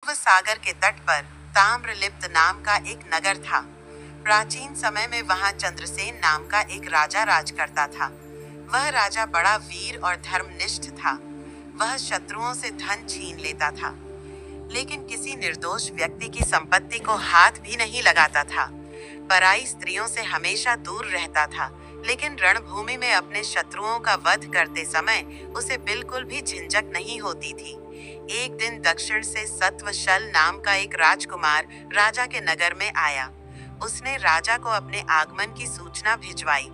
सत्व सागर के तट पर ताम्रलिप्त नाम का एक नगर था। प्राचीन समय में वहां चंद्रसेन नाम का एक राजा राज करता था। वह राजा बड़ा वीर और धर्मनिष्ठ था। वह शत्रुओं से धन छीन लेता था, लेकिन किसी निर्दोष व्यक्ति की संपत्ति को हाथ भी नहीं लगाता था। पराई स्त्रियों से हमेशा दूर रहता था, लेकिन रणभूमि में अपने शत्रुओं का वध करते समय उसे बिल्कुल भी झिझक नहीं होती थी। एक दिन दक्षिण से सत्वशल नाम का एक राजकुमार राजा के नगर में आया। उसने राजा को अपने आगमन की सूचना भिजवाई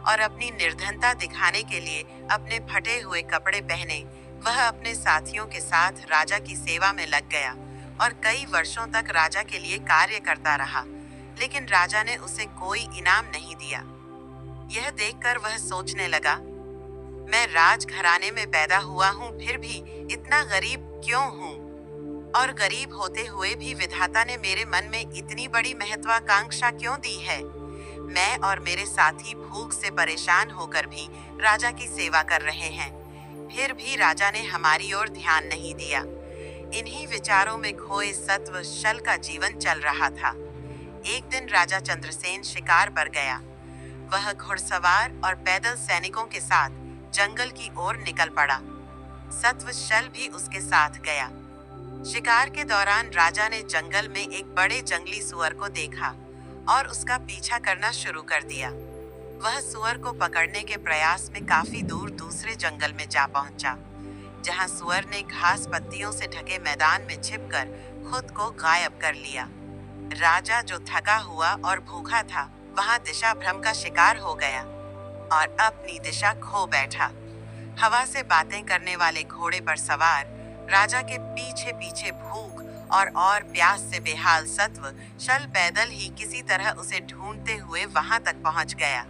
और अपनी निर्धनता दिखाने के लिए अपने फटे हुए कपड़े पहने वह अपने साथियों के साथ राजा की सेवा में लग गया और कई वर्षों तक राजा के लिए कार्य करता रहा, लेकिन राजा ने उसे कोई इनाम नहीं दिया। यह देखकर वह सोचने लगा, मैं राजघराने में पैदा हुआ हूँ, फिर भी इतना गरीब क्यों हूँ? और गरीब होते हुए भी विधाता ने मेरे मन में इतनी बड़ी महत्वाकांक्षा क्यों दी है? मैं और मेरे साथी भूख से परेशान होकर भी राजा की सेवा कर रहे हैं, फिर भी राजा ने हमारी ओर ध्यान नहीं दिया। इन्हीं विचारों में खोए सत्वशल का जीवन चल रहा था। एक दिन राजा चंद्रसेन शिकार पर गया। वह घुड़सवार और पैदल सैनिकों के साथ जंगल की ओर निकल पड़ा। सत्वशल भी उसके साथ गया। शिकार के दौरान राजा ने जंगल में एक बड़े जंगली सुअर को देखा और उसका पीछा करना शुरू कर दिया। वह सुअर को पकड़ने के प्रयास में काफी दूर दूसरे जंगल में जा पहुंचा, जहां सुअर ने घास पत्तियों से ढके मैदान में छिपकर खुद को गायब कर लिया। राजा, जो थका हुआ और भूखा था, वहां दिशा भ्रम का शिकार हो गया और अपनी दिशा खो बैठा। हवा से बातें करने वाले घोड़े पर सवार राजा के पीछे पीछे भूख और प्यास से बेहाल सत्वशल पैदल ही किसी तरह उसे ढूंढते हुए वहां तक पहुंच गया।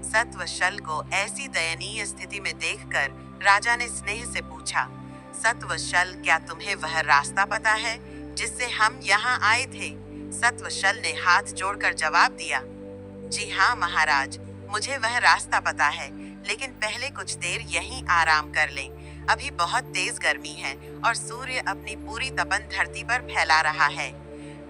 सत्वशल को ऐसी दयनीय स्थिति में देखकर राजा ने स्नेह से पूछा, सत्वशल, क्या तुम्हें वह रास्ता पता है जिससे हम यहाँ आए थे? सत्वशल ने हाथ जोड़कर जवाब दिया, जी हाँ महाराज, मुझे वह रास्ता पता है, लेकिन पहले कुछ देर यहीं आराम कर लें। अभी बहुत तेज गर्मी है और सूर्य अपनी पूरी तपन धरती पर फैला रहा है।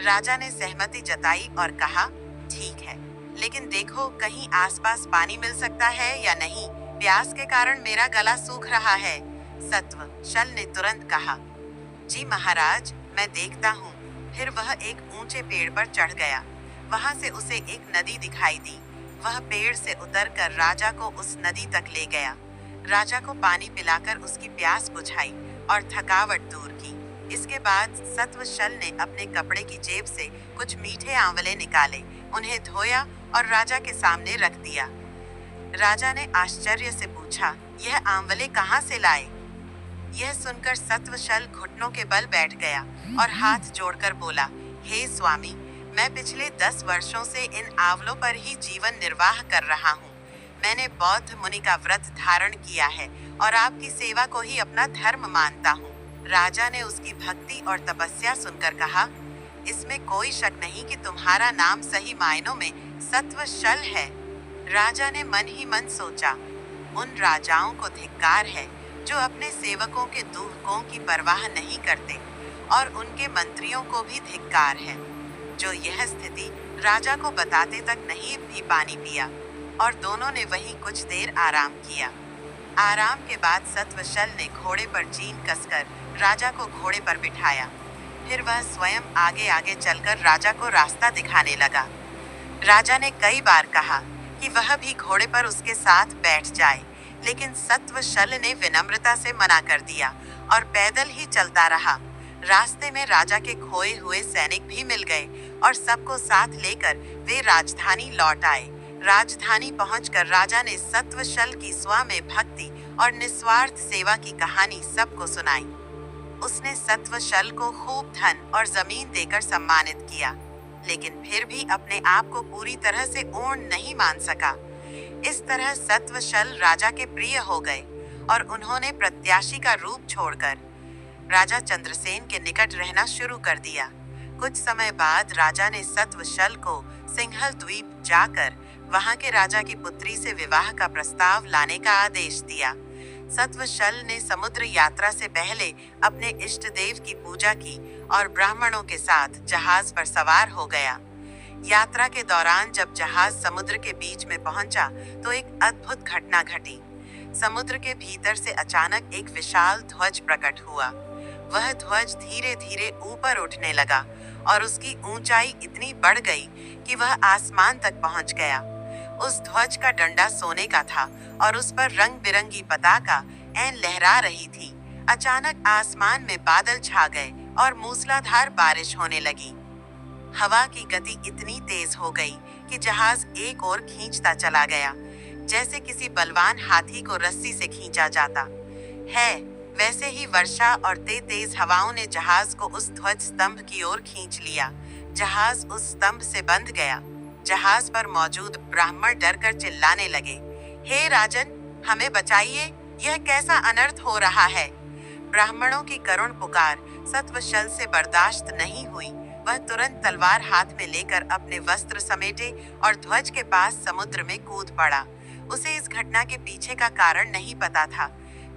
राजा ने सहमति जताई और कहा, ठीक है, लेकिन देखो कहीं आसपास पानी मिल सकता है या नहीं, प्यास के कारण मेरा गला सूख रहा है। सत्वशल ने तुरंत कहा, जी महाराज, मैं देखता हूँ। फिर वह एक ऊंचे पेड़ पर चढ़ गया। वहां से उसे एक नदी दिखाई दी। वह पेड़ से उतरकर राजा को उस नदी तक ले गया। राजा को पानी पिलाकर उसकी प्यास बुझाई और थकावट दूर की। इसके बाद सत्वशल ने अपने कपड़े की जेब से कुछ मीठे आंवले निकाले, उन्हें धोया और राजा के सामने रख दिया। राजा ने आश्चर्य से पूछा, यह आंवले कहाँ से लाए? यह सुनकर सत्वशल घुटनों के बल बैठ गया और हाथ जोड़कर बोला, हे स्वामी, मैं पिछले 10 वर्षों से इन आंवलों पर ही जीवन निर्वाह कर रहा हूँ। मैंने बौद्ध मुनि का व्रत धारण किया है और आपकी सेवा को ही अपना धर्म मानता हूँ। राजा ने उसकी भक्ति और तपस्या सुनकर कहा, इसमें कोई शक नहीं कि तुम्हारा नाम सही मायनों में सत्वशल है। राजा ने मन ही मन सोचा, उन राजाओं को धिक्कार है जो अपने सेवकों के दुखों की परवाह नहीं करते, और उनके मंत्रियों को भी धिक्कार है जो यह स्थिति राजा को बताते तक नहीं भी पानी पिया। और दोनों ने वहीं कुछ देर आराम किया। आराम के बाद सत्वशल ने घोड़े पर जीन कसकर राजा को घोड़े पर बिठाया। फिर वह स्वयं आगे आगे चलकर राजा को रास्ता दिखाने लगा। राजा ने कई बार कहा कि वह भी घोड़े पर उसके साथ बैठ जाए, लेकिन सत्वशल ने विनम्रता से मना कर दिया और पैदल ही चलता रहा। रास्ते में राजा के खोए हुए सैनिक भी मिल गए और सबको साथ लेकर वे राजधानी लौट आए। राजधानी पहुंचकर राजा ने सत्वशल की स्वामी भक्ति और निस्वार्थ सेवा की कहानी सबको सुनाई। उसने सत्वशल को खूब धन और जमीन देकर सम्मानित किया, लेकिन फिर भी अपने आप को पूरी तरह से पूर्ण नहीं मान सका। इस तरह सत्वशल राजा के प्रिय हो गए और उन्होंने प्रत्याशी का रूप छोड़कर राजा चंद्रसेन के निकट रहना शुरू कर दिया। कुछ समय बाद राजा ने सत्वशल को सिंहल द्वीप जाकर वहां के राजा की पुत्री से विवाह का प्रस्ताव लाने का आदेश दिया। सत्वशल ने समुद्र यात्रा से पहले अपने इष्ट देव की पूजा की और ब्राह्मणों के साथ जहाज पर सवार हो गया। यात्रा के दौरान जब जहाज समुद्र के बीच में पहुंचा तो एक अद्भुत घटना घटी। समुद्र के भीतर से अचानक एक विशाल ध्वज प्रकट हुआ। वह ध्वज धीरे धीरे ऊपर उठने लगा और उसकी ऊंचाई इतनी बढ़ गई कि वह आसमान तक पहुंच गया। उस ध्वज का डंडा सोने का था और उस पर रंग बिरंगी पताका ऐन लहरा रही थी। अचानक आसमान में बादल छा गए और मूसलाधार बारिश होने लगी। हवा की गति इतनी तेज हो गई कि जहाज एक ओर खींचता चला गया, जैसे किसी बलवान हाथी को रस्सी से खींचा जाता है। वैसे ही वर्षा और तेज हवाओं ने जहाज को उस ध्वज स्तंभ की ओर खींच लिया। जहाज उस स्तंभ से बंध गया। जहाज पर मौजूद ब्राह्मण डरकर चिल्लाने लगे, हे राजन, हमें बचाइए, यह कैसा अनर्थ हो रहा है। ब्राह्मणों की करुण पुकार सत्वशल से बर्दाश्त नहीं हुई। वह तुरंत तलवार हाथ में लेकर अपने वस्त्र समेटे और ध्वज के पास समुद्र में कूद पड़ा। उसे इस घटना के पीछे का कारण नहीं पता था,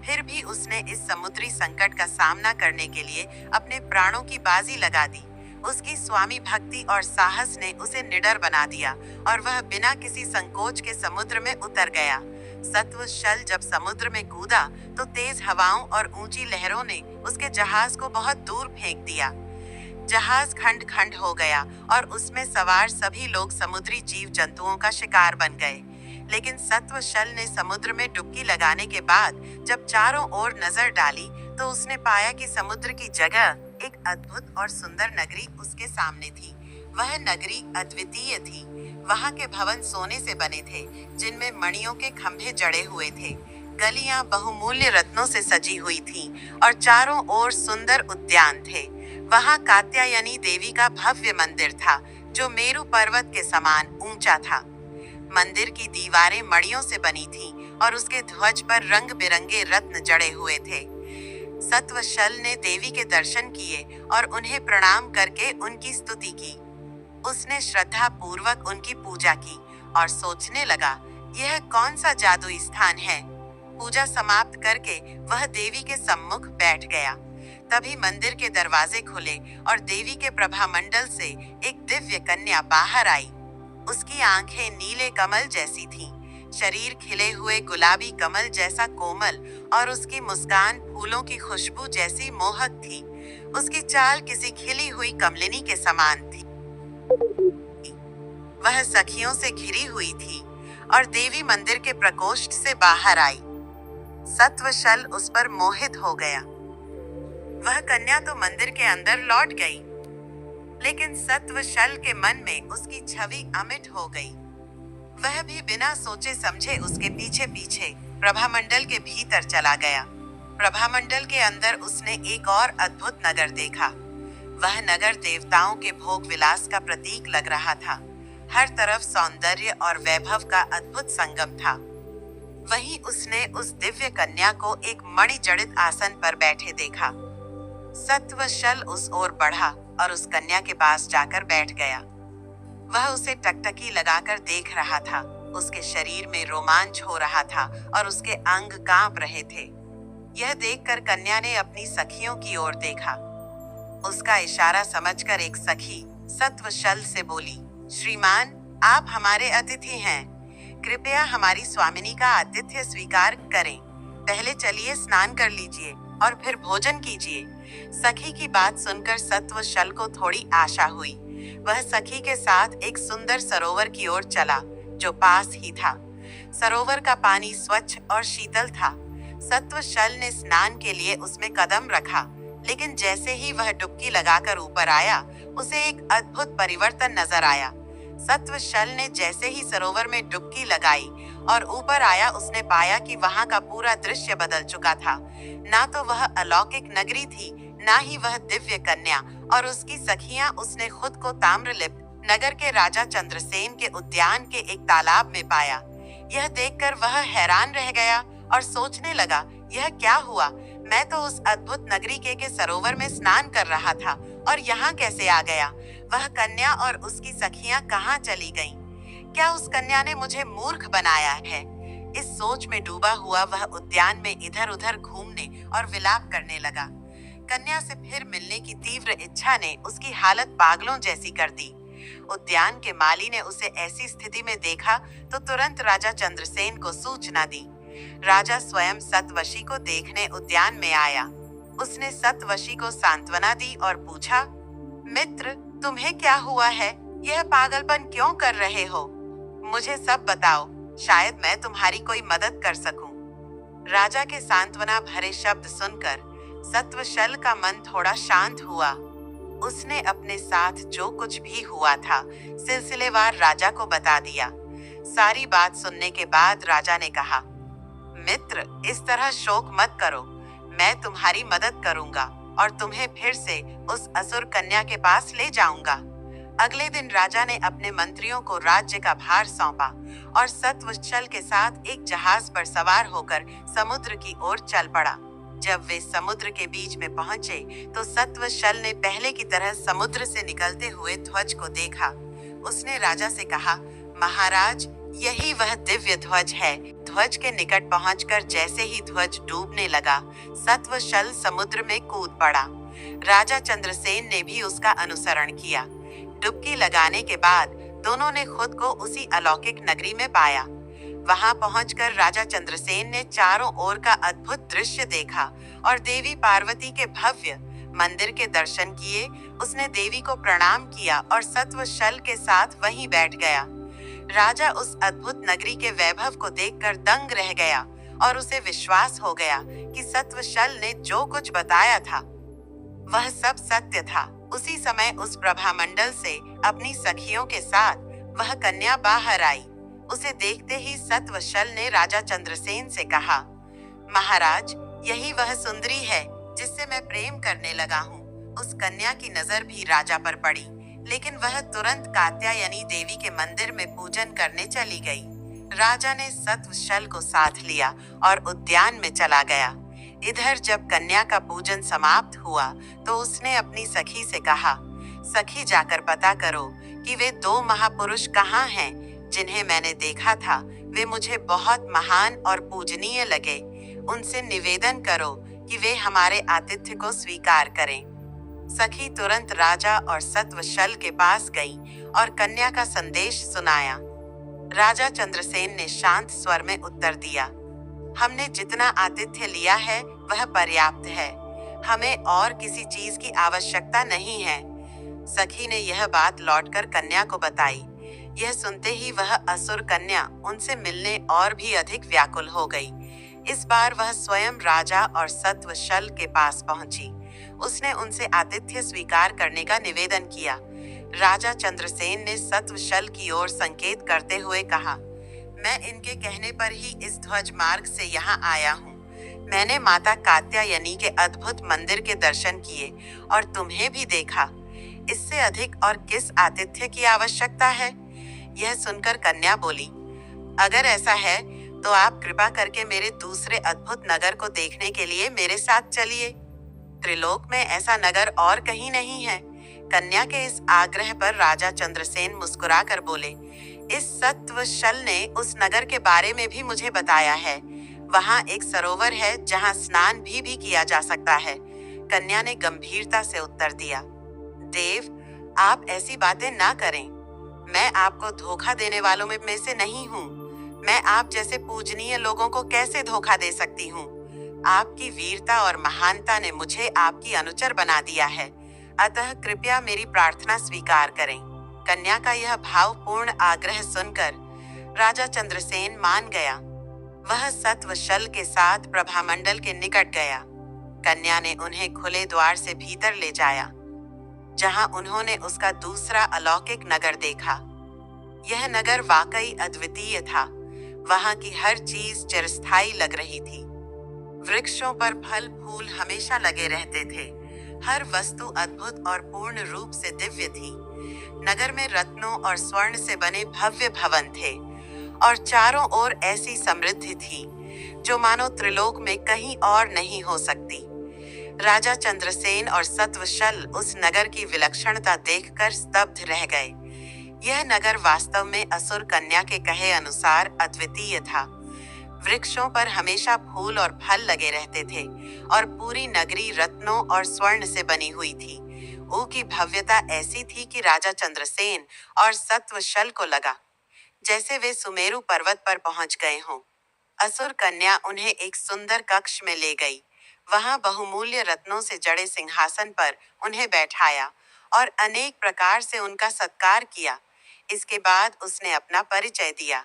फिर भी उसने इस समुद्री संकट का सामना करने के लिए अपने प्राणों की बाजी लगा दी। उसकी स्वामी भक्ति और साहस ने उसे निडर बना दिया और वह बिना किसी संकोच के समुद्र में उतर गया। सत्वशल जब समुद्र में कूदा तो तेज हवाओं और ऊंची लहरों ने उसके जहाज को बहुत दूर फेंक दिया। जहाज खंड खंड हो गया और उसमें सवार सभी लोग समुद्री जीव जंतुओं का शिकार बन गए। लेकिन सत्वशल ने समुद्र में डुबकी लगाने के बाद जब चारों ओर नजर डाली तो उसने पाया कि समुद्र की जगह एक अद्भुत और सुंदर नगरी उसके सामने थी। वह नगरी अद्वितीय थी। वहां के भवन सोने से बने थे, जिनमें मणियों के खंभे जड़े हुए थे। गलियां बहुमूल्य रत्नों से सजी हुई थीं और चारों ओर सुंदर उद्यान थे। वहां कात्यायनी देवी का भव्य मंदिर था, जो मेरु पर्वत के समान ऊंचा था। मंदिर की दीवारें मणियों से बनी थीं और उसके ध्वज पर रंग बिरंगे रत्न जड़े हुए थे। सत्वशल ने देवी के दर्शन किए और उन्हें प्रणाम करके उनकी स्तुति की। उसने श्रद्धा पूर्वक उनकी पूजा की और सोचने लगा, यह कौन सा जादुई स्थान है। पूजा समाप्त करके वह देवी के सम्मुख बैठ गया। तभी मंदिर के दरवाजे खुले और देवी के प्रभामंडल से एक दिव्य कन्या बाहर आई। उसकी आंखें नीले कमल जैसी थीं, शरीर खिले हुए गुलाबी कमल जैसा कोमल और उसकी मुस्कान फूलों की खुशबू जैसी मोहक थी। उसकी चाल किसी खिली हुई कमलिनी के समान थी। वह सखियों से घिरी हुई थी और देवी मंदिर के प्रकोष्ठ से बाहर आई। सत्वशल उस पर मोहित हो गया। वह कन्या तो मंदिर के अंदर लौट गई, लेकिन सत्वशल के मन में उसकी छवि अमिट हो गई। वह भी बिना सोचे समझे उसके पीछे पीछे प्रभामंडल के भीतर चला गया। प्रभामंडल के अंदर उसने एक और अद्भुत नगर देखा। वह नगर देवताओं के भोग विलास का प्रतीक लग रहा था। हर तरफ सौंदर्य और वैभव का अद्भुत संगम था। वहीं उसने उस दिव्य कन्या को एक मणिजड़ित आसन पर बैठे देखा। सत्वशल उस ओर बढ़ा और उस कन्या के पास जाकर बैठ गया। वह उसे टकटकी लगाकर देख रहा था। उसके शरीर में रोमांच हो रहा था और उसके अंग कांप रहे थे। यह देखकर कन्या ने अपनी सखियों की ओर देखा। उसका इशारा समझकर एक सखी सत्वशल से बोली, श्रीमान, आप हमारे अतिथि हैं। कृपया हमारी स्वामिनी का आतिथ्य स्वीकार करें। पहले चलिए स्नान कर लीजिए और फिर भोजन कीजिए। सखी की बात सुनकर सत्वशल को थोड़ी आशा हुई। वह सखी के साथ एक सुंदर सरोवर की ओर चला, जो पास ही था। सरोवर का पानी स्वच्छ और शीतल था। सत्वशल ने स्नान के लिए उसमें कदम रखा, लेकिन जैसे ही वह डुबकी लगाकर ऊपर आया, उसे एक अद्भुत परिवर्तन नजर आया। सत्वशल ने जैसे ही सरोवर में डुबकी लगाई और ऊपर आया, उसने पाया कि वहां का पूरा दृश्य बदल चुका था। ना तो वह अलौकिक नगरी थी, ना ही वह दिव्य कन्या और उसकी सखियां। उसने खुद को ताम्रलिप्त नगर के राजा चंद्रसेन के उद्यान के एक तालाब में पाया। यह देखकर वह हैरान रह गया और सोचने लगा, यह क्या हुआ? मैं तो उस अद्भुत नगरी के सरोवर में स्नान कर रहा था और यहाँ कैसे आ गया? वह कन्या और उसकी सखियां कहाँ चली गईं? क्या उस कन्या ने मुझे मूर्ख बनाया है? इस सोच में डूबा हुआ वह उद्यान में इधर उधर घूमने और विलाप करने लगा। कन्या से फिर मिलने की तीव्र इच्छा ने उसकी हालत पागलों जैसी कर दी। उद्यान के माली ने उसे ऐसी स्थिति में देखा तो तुरंत राजा चंद्रसेन को सूचना दी। राजा स्वयं सतवशी को देखने उद्यान में आया। उसने सतवशी को सांत्वना दी और पूछा, मित्र, तुम्हें क्या हुआ है? यह पागलपन क्यों कर रहे हो? मुझे सब बताओ, शायद मैं तुम्हारी कोई मदद कर सकूं। राजा के सांत्वना भरे शब्द सुनकर सत्वशल का मन थोड़ा शांत हुआ। उसने अपने साथ जो कुछ भी हुआ था सिलसिलेवार राजा को बता दिया। सारी बात सुनने के बाद राजा ने कहा, मित्र, इस तरह शोक मत करो, मैं तुम्हारी मदद करूंगा और तुम्हें फिर से उस असुर कन्या के पास ले जाऊंगा। अगले दिन राजा ने अपने मंत्रियों को राज्य का भार सौंपा और सत्वशल के साथ एक जहाज पर सवार होकर समुद्र की ओर चल पड़ा। जब वे समुद्र के बीच में पहुंचे तो सत्वशल ने पहले की तरह समुद्र से निकलते हुए ध्वज को देखा। उसने राजा से कहा, महाराज, यही वह दिव्य ध्वज है। ध्वज के निकट पहुंचकर जैसे ही ध्वज डूबने लगा, सत्वशल समुद्र में कूद पड़ा। राजा चंद्रसेन ने भी उसका अनुसरण किया। डुबकी लगाने के बाद दोनों ने खुद को उसी अलौकिक नगरी में पाया। वहां पहुंचकर राजा चंद्रसेन ने चारों ओर का अद्भुत दृश्य देखा और देवी पार्वती के भव्य मंदिर के दर्शन किए। उसने देवी को प्रणाम किया और सत्वशल के साथ वहीं बैठ गया। राजा उस अद्भुत नगरी के वैभव को देखकर दंग रह गया और उसे विश्वास हो गया कि सत्वशल ने जो कुछ बताया था वह सब सत्य था। उसी समय उस प्रभामंडल से अपनी सखियों के साथ वह कन्या बाहर आई। उसे देखते ही सत्वशल ने राजा चंद्रसेन से कहा, महाराज, यही वह सुंदरी है जिससे मैं प्रेम करने लगा हूँ। उस कन्या की नजर भी राजा पर पड़ी, लेकिन वह तुरंत कात्यायनी देवी के मंदिर में पूजन करने चली गई। राजा ने सत्वशल को साथ लिया और उद्यान में चला गया। इधर जब कन्या का पूजन समाप्त हुआ तो उसने अपनी सखी से कहा, सखी, जाकर पता करो कि वे दो महापुरुष कहाँ हैं जिन्हें मैंने देखा था। वे मुझे बहुत महान और पूजनीय लगे। उनसे निवेदन करो कि वे हमारे आतिथ्य को स्वीकार करें। सखी तुरंत राजा और सत्वशल के पास गई और कन्या का संदेश सुनाया। राजा चंद्रसेन ने शांत स्वर में उत्तर दिया, हमने जितना आतिथ्य लिया है वह पर्याप्त है। हमें और किसी चीज की आवश्यकता नहीं है। सखी ने यह बात लौटकर कन्या को बताई। यह सुनते ही वह असुर कन्या उनसे मिलने और भी अधिक व्याकुल हो गई। इस बार वह स्वयं राजा और सत्वशल के पास पहुंची। उसने उनसे आतिथ्य स्वीकार करने का निवेदन किया। राजा चंद्रसेन ने सत्वशल की ओर संकेत करते हुए कहा, मैं इनके कहने पर ही इस ध्वज मार्ग से यहाँ आया हूँ। मैंने माता कात्यायनी के अद्भुत मंदिर के दर्शन किए और तुम्हें भी देखा। इससे अधिक और किस आतिथ्य की आवश्यकता है? यह सुनकर कन्या बोली, अगर ऐसा है तो आप कृपा करके मेरे दूसरे अद्भुत नगर को देखने के लिए मेरे साथ चलिए। त्रिलोक में ऐसा नगर और कहीं नहीं है। कन्या के इस आग्रह पर राजा चंद्रसेन मुस्कुराकर बोले, इस सत्वशल ने उस नगर के बारे में भी मुझे बताया है। वहाँ एक सरोवर है जहाँ स्नान भी किया जा सकता है। कन्या ने गंभीरता से उत्तर दिया, देव, आप ऐसी बातें ना करें। मैं आपको धोखा देने वालों में से नहीं हूँ। मैं आप जैसे पूजनीय लोगों को कैसे धोखा दे सकती हूँ? आपकी वीरता और महानता ने मुझे आपकी अनुचर बना दिया है। अतः कृपया मेरी प्रार्थना स्वीकार करें। कन्या का यह भावपूर्ण आग्रह सुनकर राजा चंद्रसेन मान गया। वह सत्वशल के साथ प्रभामंडल के निकट गया। कन्या ने उन्हें खुले द्वार से भीतर ले जाया, जहां उन्होंने उसका दूसरा अलौकिक नगर देखा। यह नगर वाकई अद्वितीय था। वहां की हर चीज चिरस्थायी लग रही थी। वृक्षों पर फल फूल हमेशा लगे रहते थे। हर वस्तु अद्भुत और पूर्ण रूप से दिव्य थी। नगर में रत्नों और स्वर्ण से बने भव्य भवन थे और चारों ओर ऐसी समृद्धि थी जो मानो त्रिलोक में कहीं और नहीं हो सकती। राजा चंद्रसेन और सत्वशल उस नगर की विलक्षणता देखकर स्तब्ध रह गए। यह नगर वास्तव में असुर कन्या के कहे अनुसार अद्वितीय था। वृक्षों पर हमेशा फूल और फल लगे रहते थे और पूरी नगरी रत्नों और स्वर्ण से बनी हुई थी। ऊ की भव्यता ऐसी थी कि राजा चंद्रसेन और सत्वशल को लगा जैसे वे सुमेरु पर्वत पर पहुंच गए हों। असुर कन्या उन्हें एक सुंदर कक्ष में ले गई। वहां बहुमूल्य रत्नों से जड़े सिंहासन पर उन्हें बैठाया और अनेक प्रकार से उनका सत्कार किया। इसके बाद उसने अपना परिचय दिया।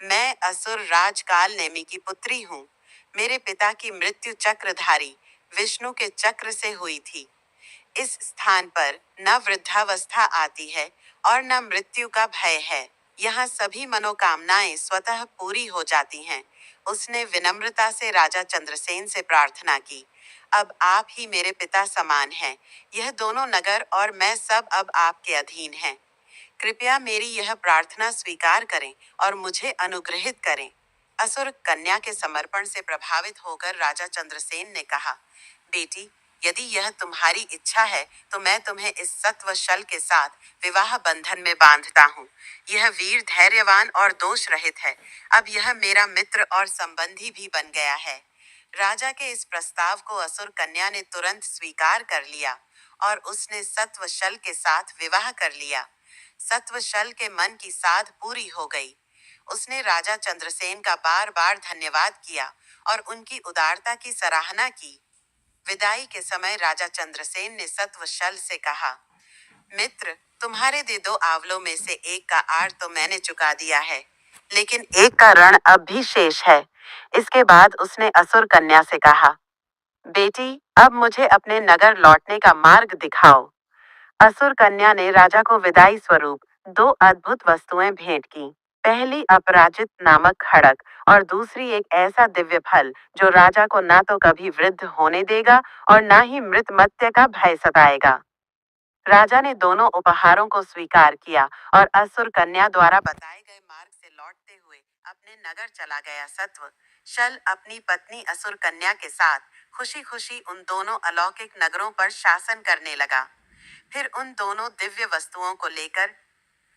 मैं असुर राजकाल नेमि की पुत्री हूँ। मेरे पिता की मृत्यु चक्रधारी विष्णु के चक्र से हुई थी। इस स्थान पर न वृद्धावस्था आती है और न मृत्यु का भय है। यहाँ सभी मनोकामनाएं स्वतः पूरी हो जाती हैं। उसने विनम्रता से राजा चंद्रसेन से प्रार्थना की। अब आप ही मेरे पिता समान हैं। यह दोनों नगर और मैं सब अब आपके अधीन हैं। कृपया मेरी यह प्रार्थना स्वीकार करें और मुझे अनुग्रहित करें। असुर कन्या के समर्पण से प्रभावित होकर राजा चंद्रसेन ने कहा, बेटी, यदि यह तुम्हारी इच्छा है तो मैं तुम्हें इस सत्वशल के साथ विवाह बंधन में बांधता हूँ। यह वीर धैर्यवान और दोष रहित है। अब यह मेरा मित्र और संबंधी भी बन गया है। राजा के इस प्रस्ताव को असुर कन्या ने तुरंत स्वीकार कर लिया और उसने सत्वशल के साथ विवाह कर लिया। सत्वशल के मन की साध पूरी हो गई। उसने राजा चंद्रसेन का बार बार धन्यवाद किया और उनकी उदारता की सराहना की। विदाई के समय राजा चंद्रसेन ने सत्वशल से कहा, मित्र, तुम्हारे दे दो आवलों में से एक का आर तो मैंने चुका दिया है, लेकिन एक का ऋण अब भी शेष है। इसके बाद उसने असुर कन्या से कहा, बेटी, अब मुझे अपने नगर लौटने का मार्ग दिखाओ। असुर कन्या ने राजा को विदाई स्वरूप दो अद्भुत वस्तुएं भेंट की। पहली अपराजित नामक खड़ग और दूसरी एक ऐसा दिव्य फल जो राजा को ना तो कभी वृद्ध होने देगा और ना ही मृत्युमत्य का भय सताएगा। राजा ने दोनों उपहारों को स्वीकार किया और असुर कन्या द्वारा बताए गए मार्ग से लौटते हुए अपने नगर चला गया। सत्व शल अपनी पत्नी असुर कन्या के साथ खुशी खुशी उन दोनों अलौकिक नगरों पर शासन करने लगा। फिर उन दोनों दिव्य वस्तुओं को लेकर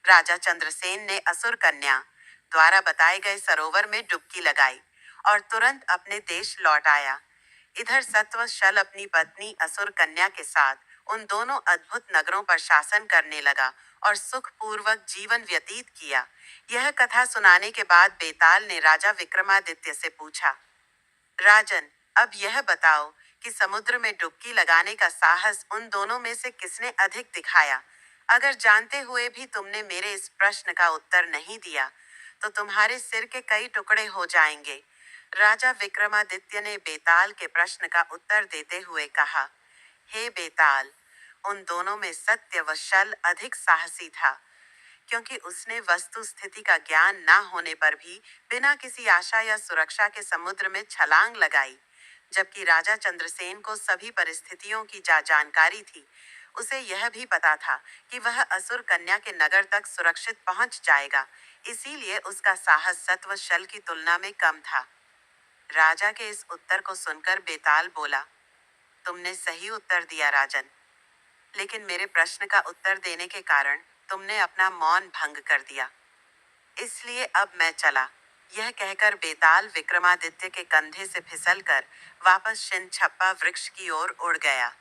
राजा चंद्रसेन ने असुर कन्या द्वारा बताए गए सरोवर में डुबकी लगाई और तुरंत अपने देश लौट आया। इधर सत्वशल अपनी पत्नी असुर कन्या के साथ उन दोनों अद्भुत नगरों पर शासन करने लगा और सुखपूर्वक जीवन व्यतीत किया। यह कथा सुनाने के बाद बेताल ने राजा विक्रमादित्य से पूछा, राजन, अब यह बताओ कि समुद्र में डुबकी लगाने का साहस उन दोनों में से किसने अधिक दिखाया? अगर जानते हुए भी तुमने मेरे इस प्रश्न का उत्तर नहीं दिया तो तुम्हारे सिर के कई टुकड़े हो जाएंगे। राजा विक्रमादित्य ने बेताल के प्रश्न का उत्तर देते हुए कहा, हे बेताल, उन दोनों में सत्य व शल अधिक साहसी था, क्योंकि उसने वस्तु स्थिति का ज्ञान ना होने पर भी बिना किसी आशा या सुरक्षा के समुद्र में छलांग लगाई, जबकि राजा चंद्रसेन को सभी परिस्थितियों की जानकारी थी। उसे यह भी पता था कि वह असुर कन्या के नगर तक सुरक्षित पहुंच जाएगा, इसीलिए उसका साहस सत्व शल की तुलना में कम था। राजा के इस उत्तर को सुनकर बेताल बोला, तुमने सही उत्तर दिया राजन, लेकिन मेरे प्रश्न का उत्तर देने के कारण तुमने अपना मौन भंग कर दिया, इसलिए अब मैं चला। यह कहकर बेताल विक्रमादित्य के कंधे से फिसलकर वापस शिनछप्पा वृक्ष की ओर उड़ गया।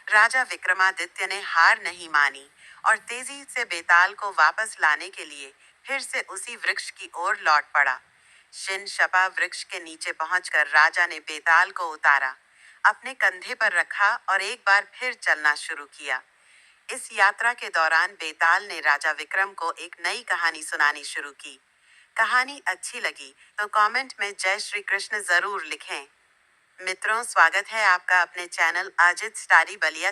राजा विक्रमादित्य ने हार नहीं मानी और तेजी से बेताल को वापस लाने के लिए फिर से उसी वृक्ष की ओर लौट पड़ा। शिनछप्पा वृक्ष के नीचे पहुंचकर राजा ने बेताल को उतारा, अपने कंधे पर रखा और एक बार फिर चलना शुरू किया। इस यात्रा के दौरान बेताल ने राजा विक्रम को एक नई कहानी सुनानी शुरू की। कहानी अच्छी लगी तो कमेंट में जय श्री कृष्ण जरूर लिखें। मित्रों, स्वागत है आपका अपने चैनल अजित स्टारी बलिया